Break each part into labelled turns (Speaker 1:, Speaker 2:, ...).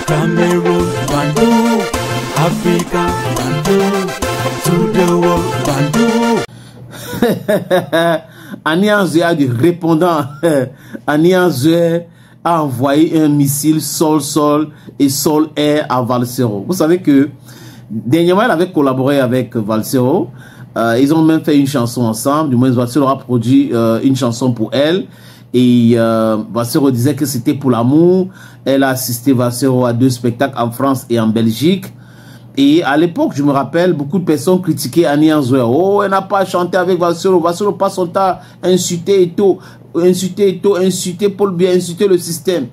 Speaker 1: Cameroon, Bandou, Africa, Bandou, to the world, Bandou.
Speaker 2: Anianzoué a du répondant. Anianzoué a envoyé un missile sol-sol et sol-air à Valsero. Vous savez que dernièrement, elle avait collaboré avec Valsero. Ils ont même fait une chanson ensemble. Du moins, Valsero a produit une chanson pour elle. Et Valsero disait que c'était pour l'amour. Elle a assisté Valsero à 2 spectacles en France et en Belgique. Et à l'époque, je me rappelle, beaucoup de personnes critiquaient Anianzoué. Oh, elle n'a pas chanté avec Valsero. Valsero passe son temps à insulter Eto'o, insulter Paul Biya, insulter le système.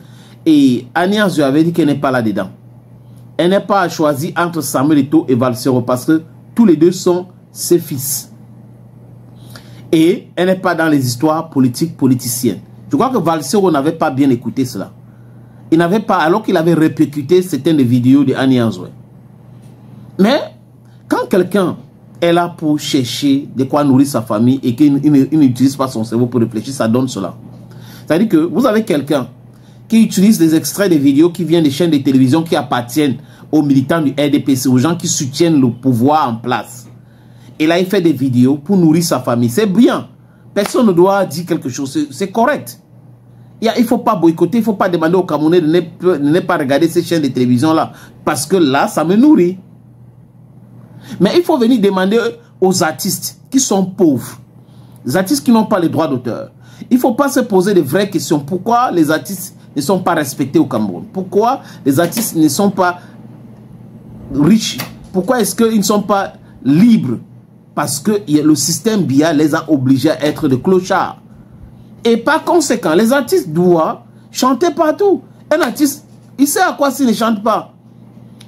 Speaker 2: Et Anianzoué avait dit qu'elle n'est pas là-dedans. Elle n'est pas choisie entre Samuel Eto'o et Valsero parce que tous les deux sont ses fils. Et elle n'est pas dans les histoires politiques politiciennes. Je crois que Valsero n'avait pas bien écouté cela. Il n'avait pas, alors qu'il avait répercuté certaines vidéos de Anianzoué. Mais quand quelqu'un est là pour chercher de quoi nourrir sa famille et qu'il n'utilise pas son cerveau pour réfléchir, ça donne cela. C'est-à-dire que vous avez quelqu'un qui utilise des extraits de vidéos qui viennent des chaînes de télévision qui appartiennent aux militants du RDPC, aux gens qui soutiennent le pouvoir en place. Et là, il fait des vidéos pour nourrir sa famille. C'est bien. Personne ne doit dire quelque chose. C'est correct. Il ne faut pas boycotter, il ne faut pas demander aux Camerounais de ne pas regarder ces chaînes de télévision-là. Parce que là, ça me nourrit. Mais il faut venir demander aux artistes qui sont pauvres, les artistes qui n'ont pas les droits d'auteur. Il ne faut pas se poser de vraies questions. Pourquoi les artistes ne sont pas respectés au Cameroun? Pourquoi les artistes ne sont pas riches? Pourquoi est-ce qu'ils ne sont pas libres? Parce que le système Biya les a obligés à être des clochards. Et par conséquent, les artistes doivent chanter partout. Un artiste, il sait à quoi s'il ne chante pas.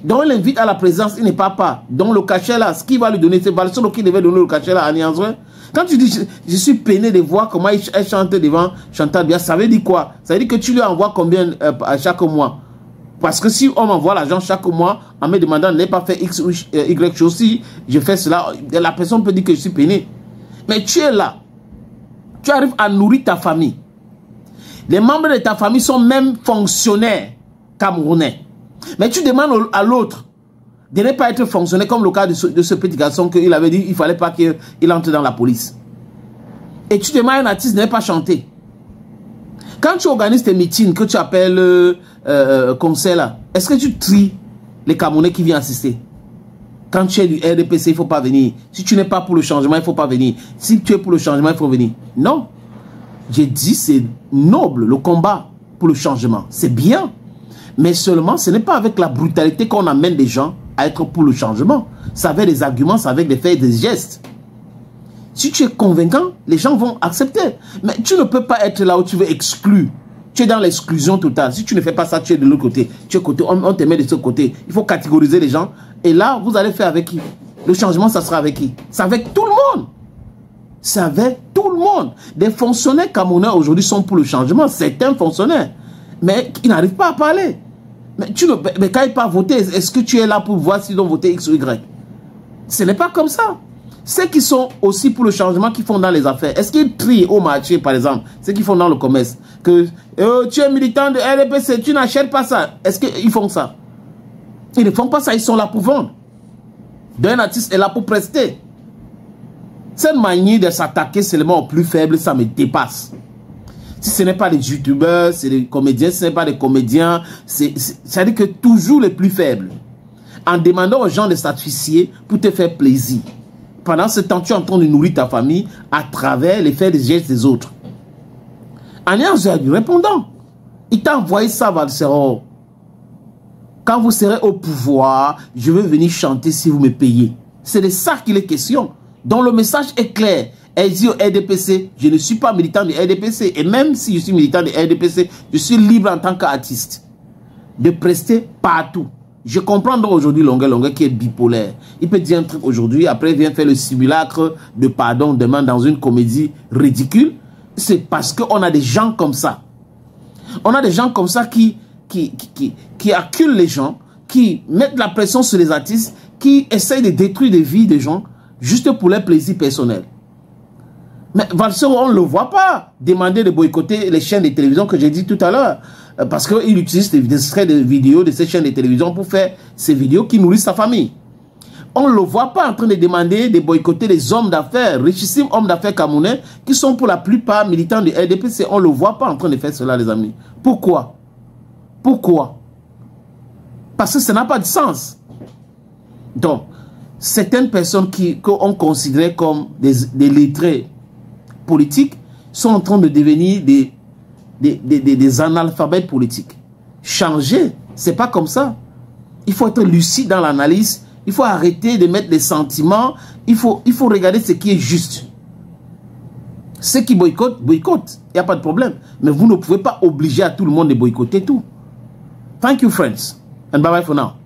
Speaker 2: Donc il l'invite à la présence, il n'est pas. Donc le cachet là, ce qu'il va lui donner, c'est Valsero qui devait donner le cachet là à Anianzoué. Quand tu dis, je suis peiné de voir comment elle chante devant Chantal Biya, ça veut dire quoi? Ça veut dire que tu lui envoies combien à chaque mois? Parce que si on m'envoie l'argent chaque mois en me demandant de ne pas faire X ou Y chose, si je fais cela, la personne peut dire que je suis peiné. Mais tu es là, tu arrives à nourrir ta famille. Les membres de ta famille sont même fonctionnaires camerounais. Mais tu demandes à l'autre de ne pas être fonctionnaire, comme le cas de ce petit garçon qu'il avait dit qu'il ne fallait pas qu'il entre dans la police. Et tu demandes à un artiste de ne pas chanter. Quand tu organises tes meetings que tu appelles conseil là, est-ce que tu tries les Camerounais qui viennent assister? Quand tu es du RDPC, il ne faut pas venir. Si tu n'es pas pour le changement, il ne faut pas venir. Si tu es pour le changement, il faut venir. Non. J'ai dit c'est noble le combat pour le changement. C'est bien. Mais seulement, ce n'est pas avec la brutalité qu'on amène des gens à être pour le changement. C'est avec des arguments, c'est avec des faits et des gestes. Si tu es convaincant, les gens vont accepter. Mais tu ne peux pas être là où tu veux exclure. Tu es dans l'exclusion totale. Si tu ne fais pas ça, tu es de l'autre côté. Tu es côté, on te met de ce côté. Il faut catégoriser les gens. Et là, vous allez faire avec qui? Le changement, ça sera avec qui? C'est avec tout le monde. C'est avec tout le monde. Des fonctionnaires camerounais aujourd'hui sont pour le changement. Certains fonctionnaires. Mais ils n'arrivent pas à parler. Mais quand ils partent voter, est-ce que tu es là pour voir s'ils ont voté X ou Y? Ce n'est pas comme ça. Ceux qui sont aussi pour le changement, qui font dans les affaires, est-ce qu'ils trient au marché, par exemple, ceux qui font dans le commerce, que tu es militant de RDPC, tu n'achètes pas ça? Est-ce qu'ils font ça? Ils ne font pas ça, ils sont là pour vendre. Un artiste est là pour prester. Cette manière de s'attaquer seulement aux plus faibles, ça me dépasse. Si ce n'est pas des youtubeurs, c'est des comédiens, si ce n'est pas des comédiens, c'est-à-dire que toujours les plus faibles. En demandant aux gens de s'afficher pour te faire plaisir. Pendant ce temps, tu es en train de nourrir ta famille à travers les faits et les gestes des autres. Anianzoué a du répondant. Il t'a envoyé ça, Valsero. Quand vous serez au pouvoir, je vais venir chanter si vous me payez. C'est de ça qu'il est question. Donc le message est clair. Elle dit au RDPC, je ne suis pas militant du RDPC. Et même si je suis militant du RDPC, je suis libre en tant qu'artiste de prester partout. Je comprends donc aujourd'hui Longueur qui est bipolaire. Il peut dire un truc aujourd'hui, après il vient faire le simulacre de pardon demain dans une comédie ridicule. C'est parce qu'on a des gens comme ça. On a des gens comme ça qui acculent les gens, qui mettent la pression sur les artistes, qui essayent de détruire des vies des gens juste pour leur plaisir personnel. Mais Valsero, on ne le voit pas demander de boycotter les chaînes de télévision que j'ai dit tout à l'heure. Parce qu'il utilise des extraits de vidéos de ces chaînes de télévision pour faire ces vidéos qui nourrissent sa famille. On ne le voit pas en train de demander de boycotter les hommes d'affaires, richissimes hommes d'affaires camerounais, qui sont pour la plupart militants du RDPC. On ne le voit pas en train de faire cela, les amis. Pourquoi? Pourquoi? Parce que ça n'a pas de sens. Donc, certaines personnes qu'on considérait comme des lettrés politiques sont en train de devenir des analphabètes politiques. Changer, c'est pas comme ça. Il faut être lucide dans l'analyse. Il faut arrêter de mettre des sentiments. Il faut regarder ce qui est juste. Ceux qui boycottent, boycottent. Il n'y a pas de problème. Mais vous ne pouvez pas obliger à tout le monde de boycotter tout. Thank you, friends. And bye-bye for now.